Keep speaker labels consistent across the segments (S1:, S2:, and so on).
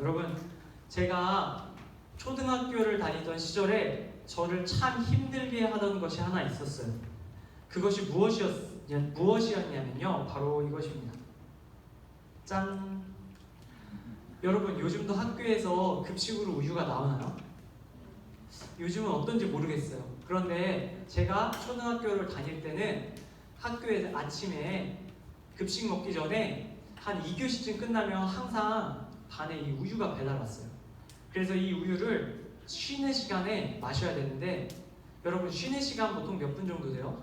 S1: 여러분, 제가 초등학교를 다니던 시절에 저를 참 힘들게 하던 것이 하나 있었어요. 그것이 무엇이었냐면요, 바로 이것입니다. 짠! 여러분, 요즘도 학교에서 급식으로 우유가 나오나요? 요즘은 어떤지 모르겠어요. 그런데 제가 초등학교를 다닐 때는 학교에 아침에 급식 먹기 전에 한 2교시쯤 끝나면 항상 반에 이 우유가 배달 왔어요. 그래서 이 우유를 쉬는 시간에 마셔야 되는데, 여러분, 쉬는 시간 보통 몇 분 정도 돼요?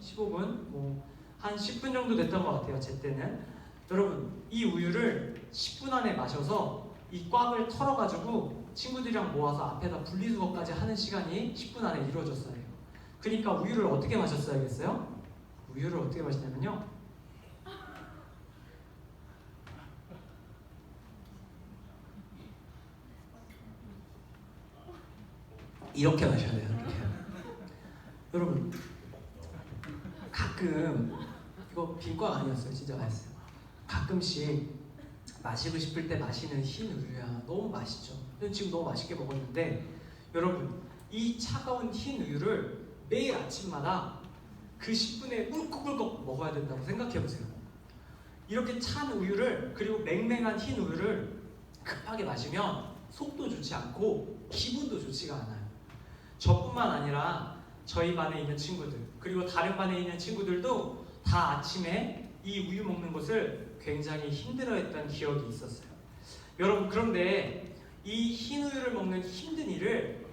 S1: 15분? 한 10분 정도 됐던 것 같아요, 제 때는. 여러분, 이 우유를 10분 안에 마셔서 이 꽉을 털어가지고 친구들이랑 모아서 앞에다 분리수거까지 하는 시간이 10분 안에 이루어졌어야 해요. 그러니까 우유를 어떻게 마셨어야겠어요? 우유를 어떻게 마시냐면요, 이렇게 마셔야 돼요. 이렇게. 여러분, 가끔, 이거 빈꽝 아니었어요. 진짜 맛있어요. 가끔씩 마시고 싶을 때 마시는 흰 우유야. 너무 맛있죠. 지금 너무 맛있게 먹었는데, 여러분, 이 차가운 흰 우유를 매일 아침마다 그 10분에 꿀꺽꿀꺽 먹어야 된다고 생각해보세요. 이렇게 찬 우유를, 그리고 맹맹한 흰 우유를 급하게 마시면 속도 좋지 않고 기분도 좋지가 않아요. 저뿐만 아니라 저희 반에 있는 친구들, 그리고 다른 반에 있는 친구들도 다 아침에 이 우유 먹는 것을 굉장히 힘들어했던 기억이 있었어요. 여러분, 그런데 이 흰 우유를 먹는 힘든 일을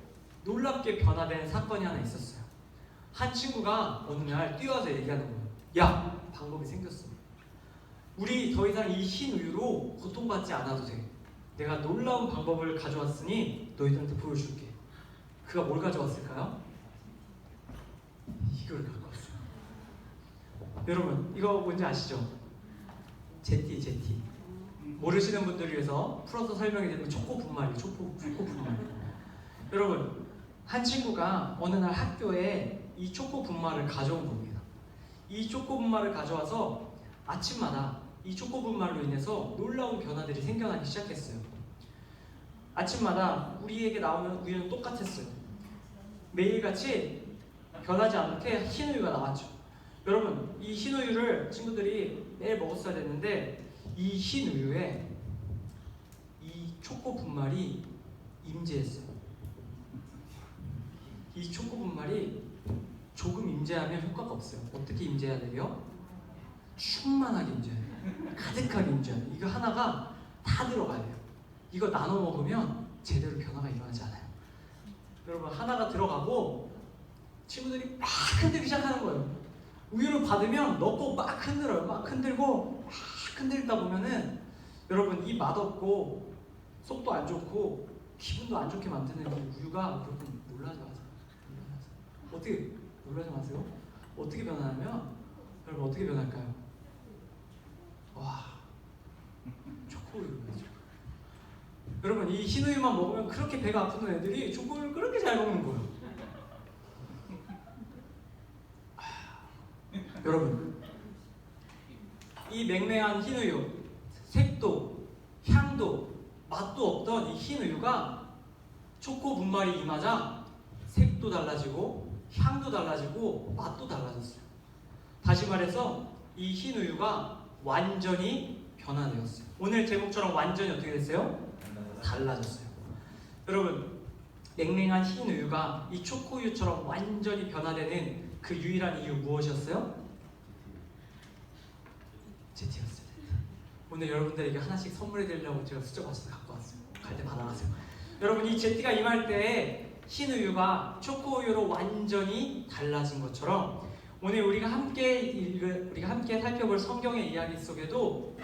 S1: 놀랍게 변화된 사건이 하나 있었어요. 한 친구가 어느 날 뛰어와서 얘기하는 거예요. 야, 방법이 생겼어. 우리 더 이상 이 흰 우유로 고통받지 않아도 돼. 내가 놀라운 방법을 가져왔으니 너희들한테 보여줄게. 그가 뭘 가져왔을까요? 이걸 갖고 왔어요. 여러분, 이거 뭔지 아시죠? 제티. 모르시는 분들을 위해서 풀어서 설명해 드리면 초코 분말이에요. 초코 분말. 여러분, 한 친구가 어느 날 학교에 이 초코 분말을 가져온 겁니다. 이 초코 분말을 가져와서 아침마다 이 초코 분말로 인해서 놀라운 변화들이 생겨나기 시작했어요. 아침마다 우리에게 나오는 우유는 똑같았어요. 매일같이 변하지 않게 흰 우유가 나왔죠. 여러분, 이 흰 우유를 친구들이 매일 먹었어야 됐는데, 이 흰 우유에 이 초코 분말이 임재했어요. 이 초코 분말이 조금 임재하면 효과가 없어요. 어떻게 임재해야 돼요? 충만하게 임재해야 돼요. 가득하게 임재해야 돼요. 이거 하나가 다 들어가야 돼요. 이거 나눠 먹으면 제대로 변화가 일어나지 않아요. 여러분, 하나가 들어가고 친구들이 막 흔들기 시작하는 거예요. 우유를 받으면 넣고 막 흔들어요. 막 흔들고 막 흔들다 보면은 여러분, 이 맛없고 속도 안 좋고 기분도 안 좋게 만드는 이 우유가, 여러분, 놀라지 마세요. 어떻게, 놀라지 마세요. 어떻게 변하냐면, 여러분, 어떻게 변할까요? 와, 초코우유죠. 여러분, 이 흰 우유만 먹으면 그렇게 배가 아픈 애들이 초코우유를 그렇게 잘 먹는 거예요. 여러분, 이 맹맹한 흰 우유, 색도, 향도, 맛도 없던 이 흰 우유가 초코 분말이 임하자 색도 달라지고 향도 달라지고 맛도 달라졌어요. 다시 말해서 이 흰 우유가 완전히 변화되었어요. 오늘 제목처럼 완전히 어떻게 됐어요? 달라졌어요. 여러분, 맹맹한 흰 우유가 이 초코우유처럼 완전히 변화되는 그 유일한 이유 무엇이었어요? 제티였어요. 오늘 여러분들에게 하나씩 선물해 드리려고 제가 수저 맞춰서 갖고 왔어요. 갈 때 받아가세요. 여러분, 이 제티가 임할 때 흰 우유가 초코우유로 완전히 달라진 것처럼, 오늘 우리가 함께 살펴볼 성경의 이야기 속에도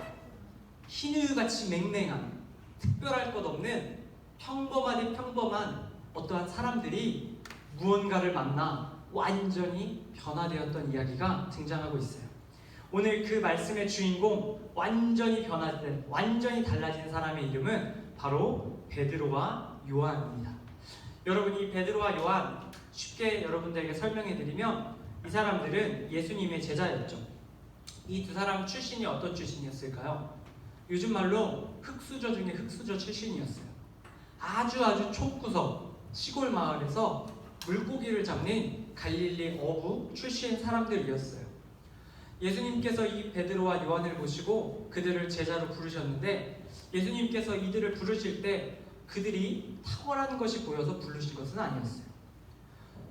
S1: 흰 우유같이 맹맹한, 특별할 것 없는 평범한 어떠한 사람들이 무언가를 만나 완전히 변화되었던 이야기가 등장하고 있어요. 오늘 그 말씀의 주인공, 완전히 변화된, 완전히 달라진 사람의 이름은 바로 베드로와 요한입니다. 여러분, 이 베드로와 요한, 쉽게 여러분들에게 설명해 드리면 이 사람들은 예수님의 제자였죠. 이 두 사람 출신이 어떤 출신이었을까요? 요즘 말로 흙수저 중에 흙수저 출신이었어요. 아주 촌구석 시골 마을에서 물고기를 잡는 갈릴리 어부 출신 사람들이었어요. 예수님께서 이 베드로와 요한을 보시고 그들을 제자로 부르셨는데, 예수님께서 이들을 부르실 때 그들이 탁월한 것이 보여서 부르신 것은 아니었어요.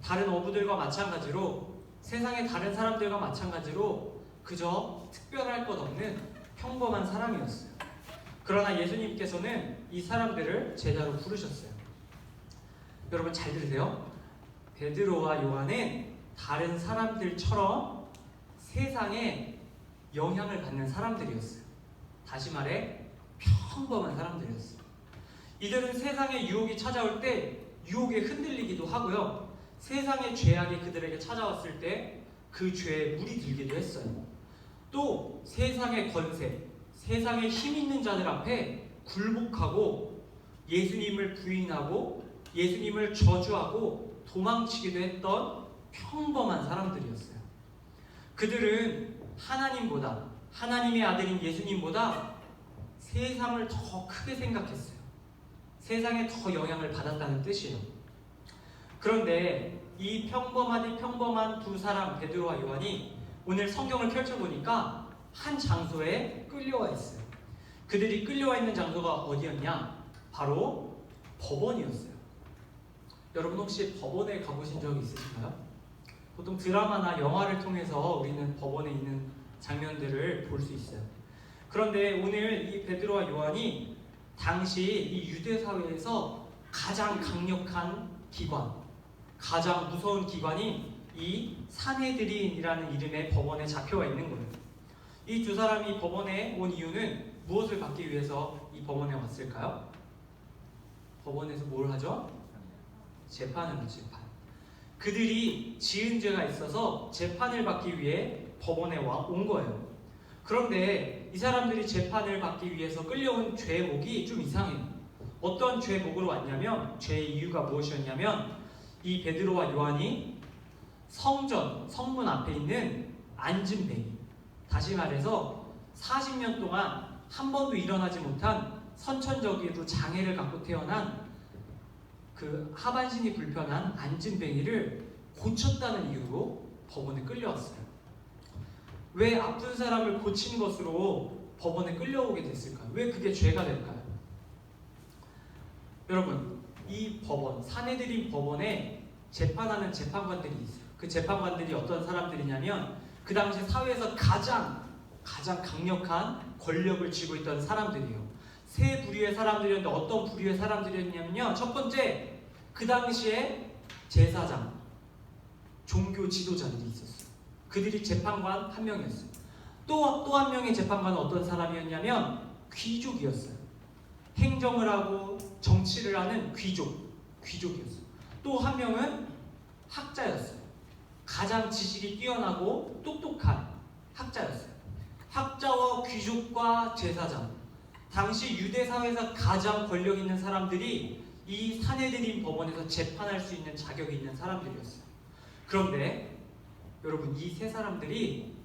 S1: 다른 어부들과 마찬가지로, 세상의 다른 사람들과 마찬가지로 그저 특별할 것 없는 평범한 사람이었어요. 그러나 예수님께서는 이 사람들을 제자로 부르셨어요. 여러분 잘 들으세요. 베드로와 요한은 다른 사람들처럼 세상에 영향을 받는 사람들이었어요. 다시 말해 평범한 사람들이었어요. 이들은 세상의 유혹이 찾아올 때 유혹에 흔들리기도 하고요, 세상의 죄악이 그들에게 찾아왔을 때 그 죄에 물이 들기도 했어요. 또 세상의 권세, 세상의 힘 있는 자들 앞에 굴복하고 예수님을 부인하고 예수님을 저주하고 도망치기도 했던 평범한 사람들이었어요. 그들은 하나님보다, 하나님의 아들인 예수님보다 세상을 더 크게 생각했어요. 세상에 더 영향을 받았다는 뜻이에요. 그런데 이 평범한 두 사람, 베드로와 요한이 오늘 성경을 펼쳐보니까 한 장소에 끌려와 있어요. 그들이 끌려와 있는 장소가 어디였냐? 바로 법원이었어요. 여러분 혹시 법원에 가보신 적이 있으신가요? 보통 드라마나 영화를 통해서 우리는 법원에 있는 장면들을 볼 수 있어요. 그런데 오늘 이 베드로와 요한이 당시 이 유대 사회에서 가장 강력한 기관, 가장 무서운 기관이 이 산헤드린이라는 이름의 법원에 잡혀와 있는 거예요. 이 두 사람이 법원에 온 이유는 무엇을 받기 위해서 이 법원에 왔을까요? 법원에서 뭘 하죠? 재판을 하죠. 재판. 그들이 지은 죄가 있어서 재판을 받기 위해 법원에 온 거예요. 그런데 이 사람들이 재판을 받기 위해서 끌려온 죄목이 좀 이상해요. 어떤 죄목으로 왔냐면, 죄의 이유가 무엇이었냐면, 이 베드로와 요한이 성문 앞에 있는 앉은뱅이, 다시 말해서 40년 동안 한 번도 일어나지 못한 선천적으로 장애를 갖고 태어난 그 하반신이 불편한 앉은뱅이를 고쳤다는 이유로 법원에 끌려왔어요. 왜 아픈 사람을 고친 것으로 법원에 끌려오게 됐을까요? 왜 그게 죄가 될까요? 여러분, 이 법원, 산헤드린 법원에 재판하는 재판관들이 있어요. 그 재판관들이 어떤 사람들이냐면, 그 당시 사회에서 가장 강력한 권력을 쥐고 있던 사람들이에요. 세 부류의 사람들이었는데 어떤 부류의 사람들이었냐면요, 첫 번째, 그 당시에 제사장, 종교 지도자들이 있었어요. 그들이 재판관 한 명이었어요. 또 한 명의 재판관은 어떤 사람이었냐면 귀족이었어요. 행정을 하고 정치를 하는 귀족이었어요. 또 한 명은 학자였어요. 가장 지식이 뛰어나고 똑똑한 학자였어요. 학자와 귀족과 제사장, 당시 유대 사회에서 가장 권력 있는 사람들이 이 산헤드린 법원에서 재판할 수 있는 자격이 있는 사람들이었어요. 그런데 여러분, 이 세 사람들이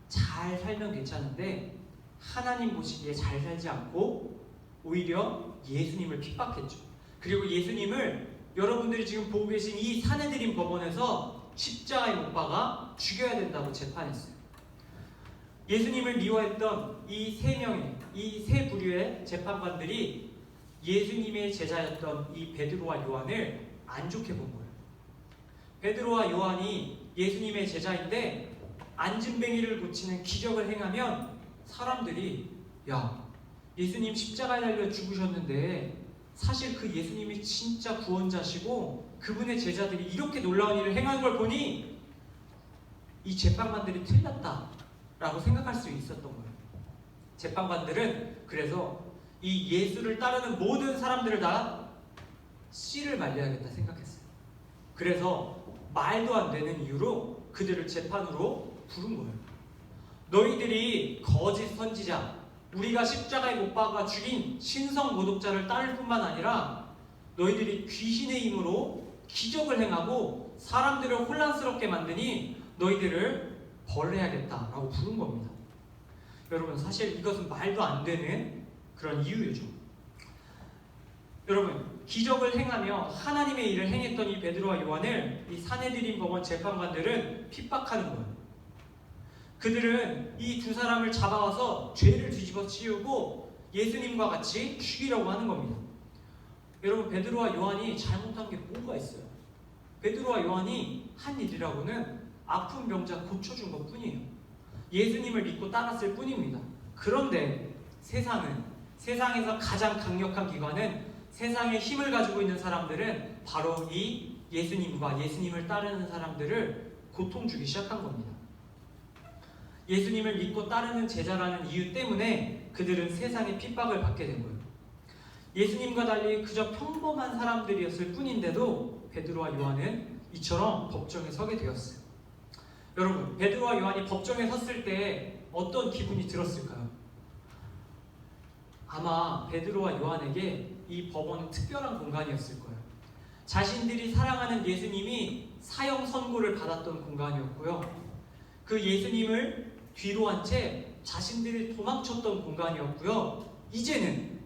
S1: 잘 살면 괜찮은데 하나님 보시기에 잘 살지 않고 오히려 예수님을 핍박했죠. 그리고 예수님을 여러분들이 지금 보고 계신 이 산헤드린 법원에서 십자가에 못 박아 죽여야 된다고 재판했어요. 예수님을 미워했던 이 세 부류의 재판관들이 예수님의 제자였던 이 베드로와 요한을 안 좋게 본 거예요. 베드로와 요한이 예수님의 제자인데 앉은뱅이를 고치는 기적을 행하면 사람들이, 야, 예수님 십자가에 달려 죽으셨는데 사실 그 예수님이 진짜 구원자시고 그분의 제자들이 이렇게 놀라운 일을 행한 걸 보니 이 재판관들이 틀렸다라고 생각할 수 있었던 거예요. 재판관들은 그래서 이 예수를 따르는 모든 사람들을 다 씨를 말려야겠다 생각했어요. 그래서 말도 안 되는 이유로 그들을 재판으로 부른 거예요. 너희들이 거짓 선지자, 우리가 십자가에 못 박아 죽인 신성 모독자를 따를 뿐만 아니라 너희들이 귀신의 힘으로 기적을 행하고 사람들을 혼란스럽게 만드니 너희들을 벌해야겠다라고 부른 겁니다. 여러분, 사실 이것은 말도 안 되는 그런 이유죠. 여러분, 기적을 행하며 하나님의 일을 행했던 이 베드로와 요한을 이 사내들인 법원 재판관들은 핍박하는 거예요. 그들은 이 두 사람을 잡아와서 죄를 뒤집어 씌우고 예수님과 같이 죽이려고 하는 겁니다. 여러분, 베드로와 요한이 잘못한 게 뭐가 있어요? 베드로와 요한이 한 일이라고는 아픈 병자 고쳐준 것 뿐이에요. 예수님을 믿고 따랐을 뿐입니다. 그런데 세상에서 가장 강력한 기관은, 세상의 힘을 가지고 있는 사람들은 바로 이 예수님과 예수님을 따르는 사람들을 고통 주기 시작한 겁니다. 예수님을 믿고 따르는 제자라는 이유 때문에 그들은 세상의 핍박을 받게 된 거예요. 예수님과 달리 그저 평범한 사람들이었을 뿐인데도 베드로와 요한은 이처럼 법정에 서게 되었어요. 여러분, 베드로와 요한이 법정에 섰을 때 어떤 기분이 들었을까요? 아마 베드로와 요한에게 이 법원은 특별한 공간이었을 거예요. 자신들이 사랑하는 예수님이 사형 선고를 받았던 공간이었고요. 그 예수님을 뒤로 한 채 자신들이 도망쳤던 공간이었고요. 이제는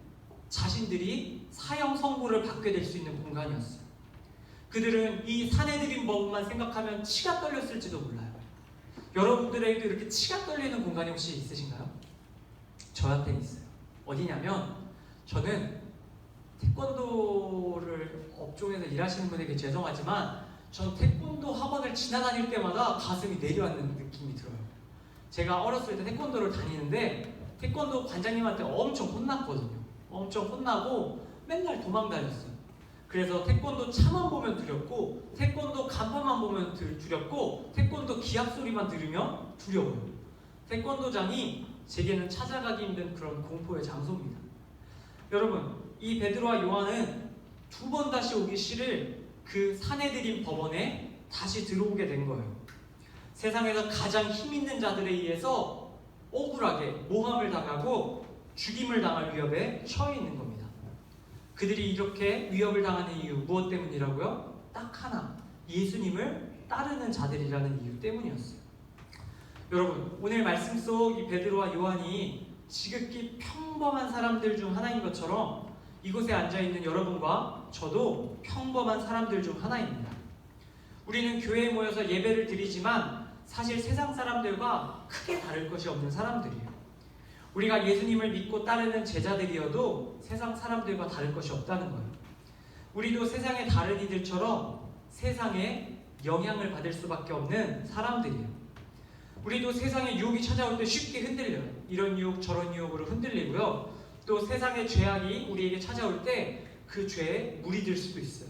S1: 자신들이 사형 선고를 받게 될 수 있는 공간이었어요. 그들은 이 사내들인 법만 생각하면 치가 떨렸을지도 몰라요. 여러분들에게도 이렇게 치가 떨리는 공간이 혹시 있으신가요? 저한테 있어요. 어디냐면, 저는 태권도를 업종에서 일하시는 분에게 죄송하지만 전 태권도 학원을 지나다닐 때마다 가슴이 내려앉는 느낌이 들어요. 제가 어렸을 때 태권도를 다니는데 태권도 관장님한테 엄청 혼났거든요. 엄청 혼나고 맨날 도망 다녔어요. 그래서 태권도 차만 보면 두렵고, 태권도 간판만 보면 두렵고, 태권도 기합 소리만 들으면 두려워요. 태권도장이 제게는 찾아가기 힘든 그런 공포의 장소입니다. 여러분, 이 베드로와 요한은 두 번 다시 오기 싫을 그 사내들인 법원에 다시 들어오게 된 거예요. 세상에서 가장 힘 있는 자들에 의해서 억울하게 모함을 당하고 죽임을 당할 위협에 처해 있는 겁니다. 그들이 이렇게 위협을 당하는 이유 무엇 때문이라고요? 딱 하나, 예수님을 따르는 자들이라는 이유 때문이었어요. 여러분, 오늘 말씀 속 이 베드로와 요한이 지극히 평범한 사람들 중 하나인 것처럼 이곳에 앉아있는 여러분과 저도 평범한 사람들 중 하나입니다. 우리는 교회에 모여서 예배를 드리지만 사실 세상 사람들과 크게 다를 것이 없는 사람들이에요. 우리가 예수님을 믿고 따르는 제자들이어도 세상 사람들과 다를 것이 없다는 거예요. 우리도 세상의 다른 이들처럼 세상에 영향을 받을 수밖에 없는 사람들이에요. 우리도 세상의 유혹이 찾아올 때 쉽게 흔들려요. 이런 유혹 저런 유혹으로 흔들리고요. 또 세상의 죄악이 우리에게 찾아올 때 그 죄에 물이 들 수도 있어요.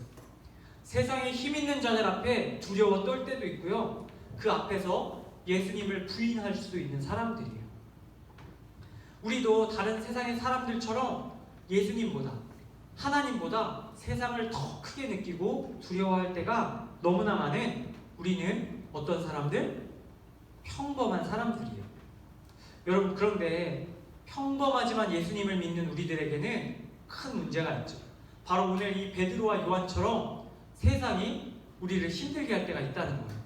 S1: 세상에 힘 있는 자들 앞에 두려워 떨 때도 있고요. 그 앞에서 예수님을 부인할 수도 있는 사람들이에요. 우리도 다른 세상의 사람들처럼 예수님보다, 하나님보다 세상을 더 크게 느끼고 두려워할 때가 너무나 많은 우리는 어떤 사람들? 평범한 사람들이에요. 여러분, 그런데 평범하지만 예수님을 믿는 우리들에게는 큰 문제가 있죠. 바로 오늘 이 베드로와 요한처럼 세상이 우리를 힘들게 할 때가 있다는 거예요.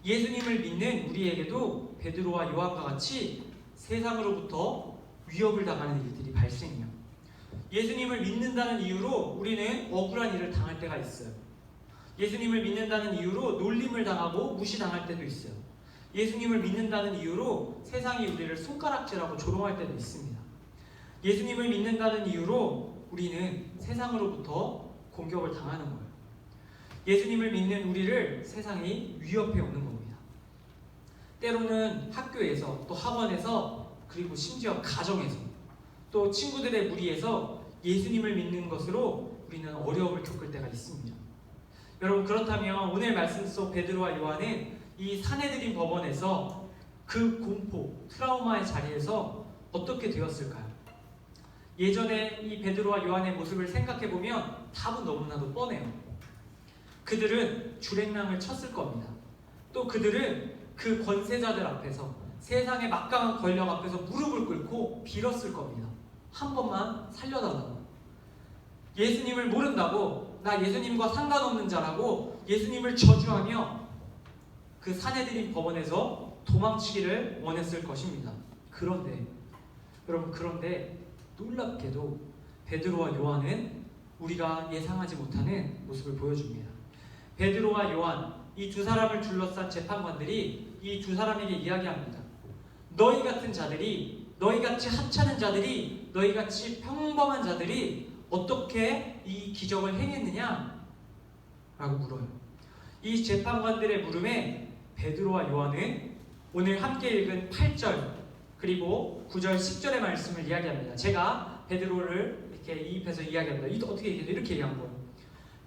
S1: 예수님을 믿는 우리에게도 베드로와 요한과 같이 세상으로부터 위협을 당하는 일들이 발생해요. 예수님을 믿는다는 이유로 우리는 억울한 일을 당할 때가 있어요. 예수님을 믿는다는 이유로 놀림을 당하고 무시당할 때도 있어요. 예수님을 믿는다는 이유로 세상이 우리를 손가락질하고 조롱할 때도 있습니다. 예수님을 믿는다는 이유로 우리는 세상으로부터 공격을 당하는 거예요. 예수님을 믿는 우리를 세상이 위협해 오는 겁니다. 때로는 학교에서, 또 학원에서, 그리고 심지어 가정에서, 또 친구들의 무리에서 예수님을 믿는 것으로 우리는 어려움을 겪을 때가 있습니다. 여러분, 그렇다면 오늘 말씀 속 베드로와 요한은 이 사내들인 법원에서 그 공포, 트라우마의 자리에서 어떻게 되었을까요? 예전에 이 베드로와 요한의 모습을 생각해보면 답은 너무나도 뻔해요. 그들은 주랭랑을 쳤을 겁니다. 또 그들은 그 권세자들 앞에서, 세상의 막강한 권력 앞에서 무릎을 꿇고 빌었을 겁니다. 한 번만 살려달라고. 예수님을 모른다고, 나 예수님과 상관없는 자라고 예수님을 저주하며 그 사내들인 법원에서 도망치기를 원했을 것입니다. 그런데 여러분, 놀랍게도 베드로와 요한은 우리가 예상하지 못하는 모습을 보여줍니다. 베드로와 요한, 이 두 사람을 둘러싼 재판관들이 이 두 사람에게 이야기합니다. 너희 같은 자들이, 너희같이 하찮은 자들이, 너희같이 평범한 자들이 어떻게 이 기적을 행했느냐? 라고 물어요. 이 재판관들의 물음에 베드로와 요한은 오늘 함께 읽은 8절 그리고 9절, 10절의 말씀을 이야기합니다. 제가 베드로를 이렇게 이입해서 이야기합니다. 어떻게 얘기해요? 이렇게 얘기한 거예요.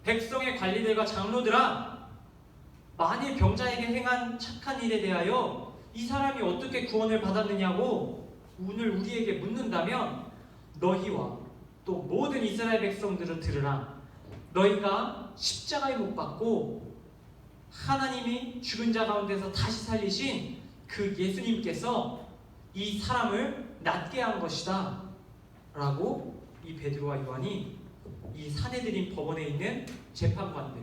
S1: 백성의 관리들과 장로들아, 만일 병자에게 행한 착한 일에 대하여 이 사람이 어떻게 구원을 받았느냐고 오늘 우리에게 묻는다면 너희와 또 모든 이스라엘 백성들은 들으라. 너희가 십자가에 못 박고 하나님이 죽은 자 가운데서 다시 살리신 그 예수님께서 이 사람을 낫게 한 것이다 라고 이 베드로와 요한이 이 사내들인 법원에 있는 재판관들,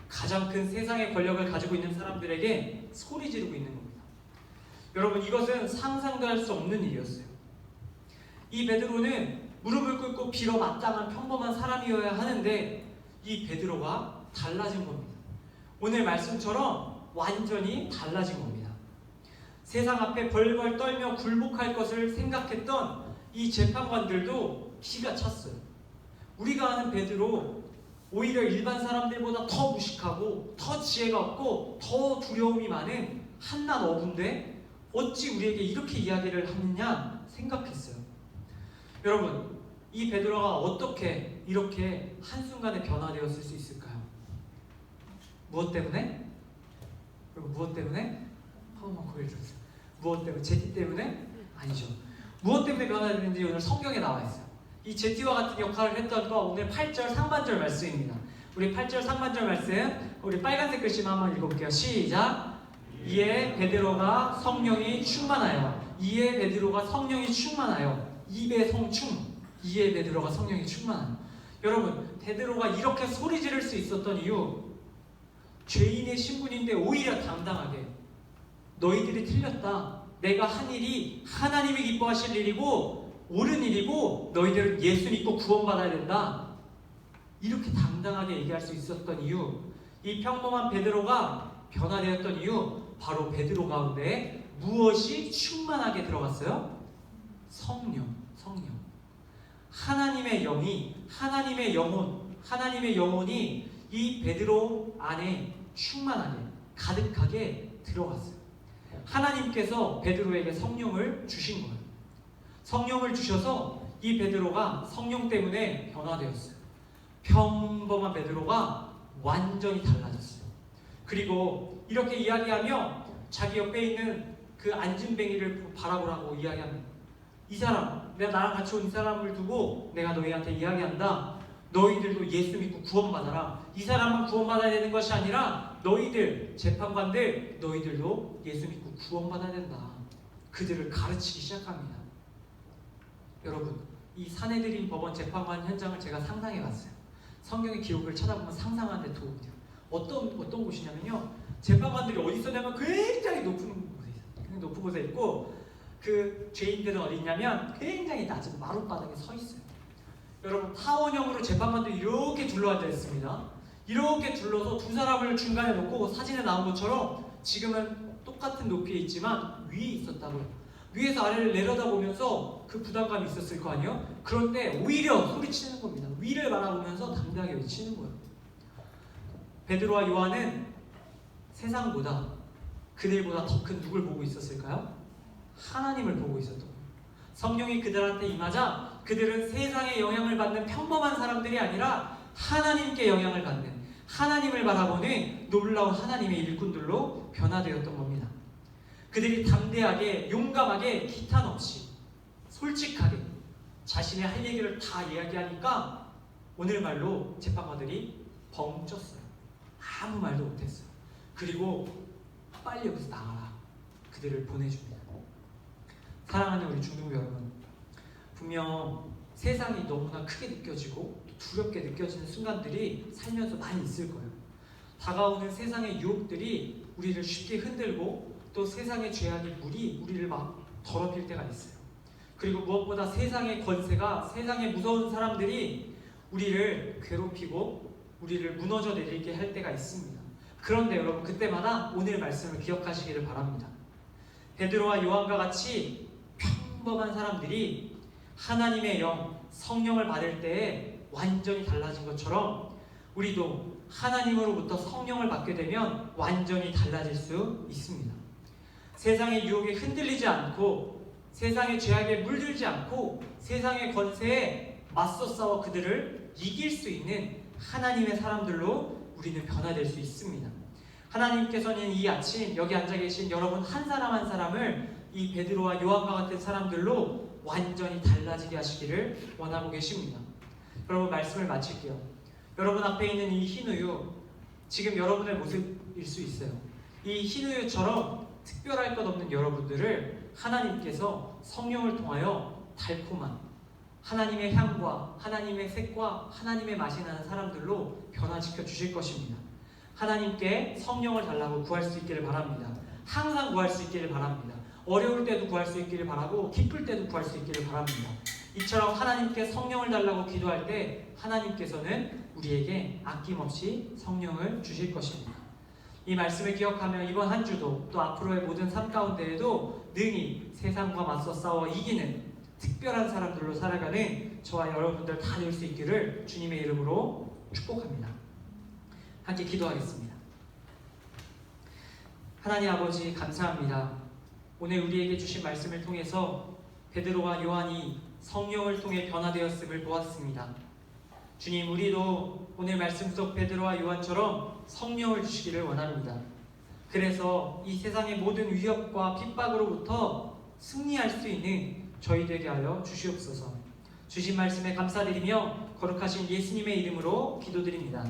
S1: 가장 큰 세상의 권력을 가지고 있는 사람들에게 소리 지르고 있는 겁니다. 여러분, 이것은 상상도 할 수 없는 일이었어요. 이 베드로는 무릎을 꿇고 빌어 마땅한 평범한 사람이어야 하는데 이 베드로가 달라진 겁니다. 오늘 말씀처럼 완전히 달라진 겁니다. 세상 앞에 벌벌 떨며 굴복할 것을 생각했던 이 재판관들도 기가 찼어요. 우리가 아는 베드로, 오히려 일반 사람들보다 더 무식하고 더 지혜가 없고 더 두려움이 많은 한낱 어부인데 어찌 우리에게 이렇게 이야기를 하느냐 생각했어요. 여러분, 이 베드로가 어떻게 이렇게 한순간에 변화되었을 수 있을까요? 무엇 때문에? 여러분, 무엇 때문에? 한번만 고개를 들어주세요. 무엇 때문에? 제티 때문에? 아니죠. 무엇 때문에 변화되는지 오늘 성경에 나와 있어요. 이 제티와 같은 역할을 했던 거 오늘 8절 상반절 말씀입니다. 우리 8절 상반절 말씀, 우리 빨간색 글씨만 한번 읽어볼게요. 시작! 이에 베드로가 성령이 충만하여, 이에 베드로가 성령이 충만하여, 입의 성충, 이에 베드로가 성령이 충만하여. 여러분, 베드로가 이렇게 소리 지를 수 있었던 이유, 죄인의 신분인데 오히려 당당하게 너희들이 틀렸다. 내가 한 일이 하나님이 기뻐하실 일이고 옳은 일이고 너희들은 예수 믿고 구원받아야 된다. 이렇게 당당하게 얘기할 수 있었던 이유, 이 평범한 베드로가 변화되었던 이유, 바로 베드로 가운데 무엇이 충만하게 들어갔어요? 성령. 하나님의 영이, 하나님의 영혼이 이 베드로 안에 충만하게, 가득하게 들어갔어요. 하나님께서 베드로에게 성령을 주신 거예요. 성령을 주셔서 이 베드로가 성령 때문에 변화되었어요. 평범한 베드로가 완전히 달라졌어요. 그리고 이렇게 이야기하며 자기 옆에 있는 그 안진뱅이를 바라보라고 이야기합니다. 이 사람, 내가 나랑 같이 온 이 사람을 두고 내가 너희한테 이야기한다. 너희들도 예수 믿고 구원받아라. 이 사람만 구원받아야 되는 것이 아니라 너희들, 재판관들, 너희들도 예수 믿고 구원받아야 된다. 그들을 가르치기 시작합니다. 여러분, 이 사내들인 법원 재판관 현장을 제가 상상해봤어요. 성경의 기록을 찾아보면 상상하는 데 도움이 돼요. 어떤 곳이냐면요, 재판관들이 어디 있었냐면 굉장히 높은 곳에 있고, 그 죄인들은 어디 있냐면 굉장히 낮은 마룻바닥에 서 있어요. 여러분, 타원형으로 재판관들이 이렇게 둘러앉아 있습니다. 이렇게 둘러서 두 사람을 중간에 놓고 사진에 나온 것처럼 지금은 똑같은 높이에 있지만 위에 있었다고요. 위에서 아래를 내려다보면서 그 부담감이 있었을 거 아니에요? 그런데 오히려 소리치는 겁니다. 위를 바라보면서 당당하게 외치는 거예요. 베드로와 요한은 세상보다, 그들보다 더 큰 누굴 보고 있었을까요? 하나님을 보고 있었던 거예요. 성령이 그들한테 임하자 그들은 세상에 영향을 받는 평범한 사람들이 아니라 하나님께 영향을 받는, 하나님을 바라보는 놀라운 하나님의 일꾼들로 변화되었던 겁니다. 그들이 담대하게, 용감하게, 기탄 없이 솔직하게 자신의 할 얘기를 다 이야기하니까 오늘 말로 재판관들이 벙쪘어요. 아무 말도 못했어요. 그리고 빨리 여기서 나가라. 그들을 보내줍니다. 사랑하는 우리 중등부 여러분, 분명 세상이 너무나 크게 느껴지고 두렵게 느껴지는 순간들이 살면서 많이 있을 거예요. 다가오는 세상의 유혹들이 우리를 쉽게 흔들고 또 세상의 죄악의 물이 우리를 막 더럽힐 때가 있어요. 그리고 무엇보다 세상의 권세가, 세상의 무서운 사람들이 우리를 괴롭히고 우리를 무너져 내리게 할 때가 있습니다. 그런데 여러분, 그때마다 오늘 말씀을 기억하시기를 바랍니다. 베드로와 요한과 같이 평범한 사람들이 하나님의 영, 성령을 받을 때에 완전히 달라진 것처럼 우리도 하나님으로부터 성령을 받게 되면 완전히 달라질 수 있습니다. 세상의 유혹에 흔들리지 않고, 세상의 죄악에 물들지 않고, 세상의 권세에 맞서 싸워 그들을 이길 수 있는 하나님의 사람들로 우리는 변화될 수 있습니다. 하나님께서는 이 아침 여기 앉아 계신 여러분 한 사람 한 사람을 이 베드로와 요한과 같은 사람들로 완전히 달라지게 하시기를 원하고 계십니다. 여러분, 말씀을 마칠게요. 여러분 앞에 있는 이 흰우유, 지금 여러분의 모습일 수 있어요. 이 흰우유처럼 특별할 것 없는 여러분들을 하나님께서 성령을 통하여 달콤한 하나님의 향과 하나님의 색과 하나님의 맛이 나는 사람들로 변화시켜 주실 것입니다. 하나님께 성령을 달라고 구할 수 있기를 바랍니다. 항상 구할 수 있기를 바랍니다. 어려울 때도 구할 수 있기를 바라고 기쁠 때도 구할 수 있기를 바랍니다. 이처럼 하나님께 성령을 달라고 기도할 때 하나님께서는 우리에게 아낌없이 성령을 주실 것입니다. 이 말씀을 기억하며 이번 한 주도 또 앞으로의 모든 삶 가운데에도 능히 세상과 맞서 싸워 이기는 특별한 사람들로 살아가는 저와 여러분들 다 될 수 있기를 주님의 이름으로 축복합니다. 함께 기도하겠습니다. 하나님 아버지, 감사합니다. 오늘 우리에게 주신 말씀을 통해서 베드로와 요한이 성령을 통해 변화되었음을 보았습니다. 주님, 우리도 오늘 말씀 속 베드로와 요한처럼 성령을 주시기를 원합니다. 그래서 이 세상의 모든 위협과 핍박으로부터 승리할 수 있는 저희 되게 하여 주시옵소서. 주신 말씀에 감사드리며 거룩하신 예수님의 이름으로 기도드립니다.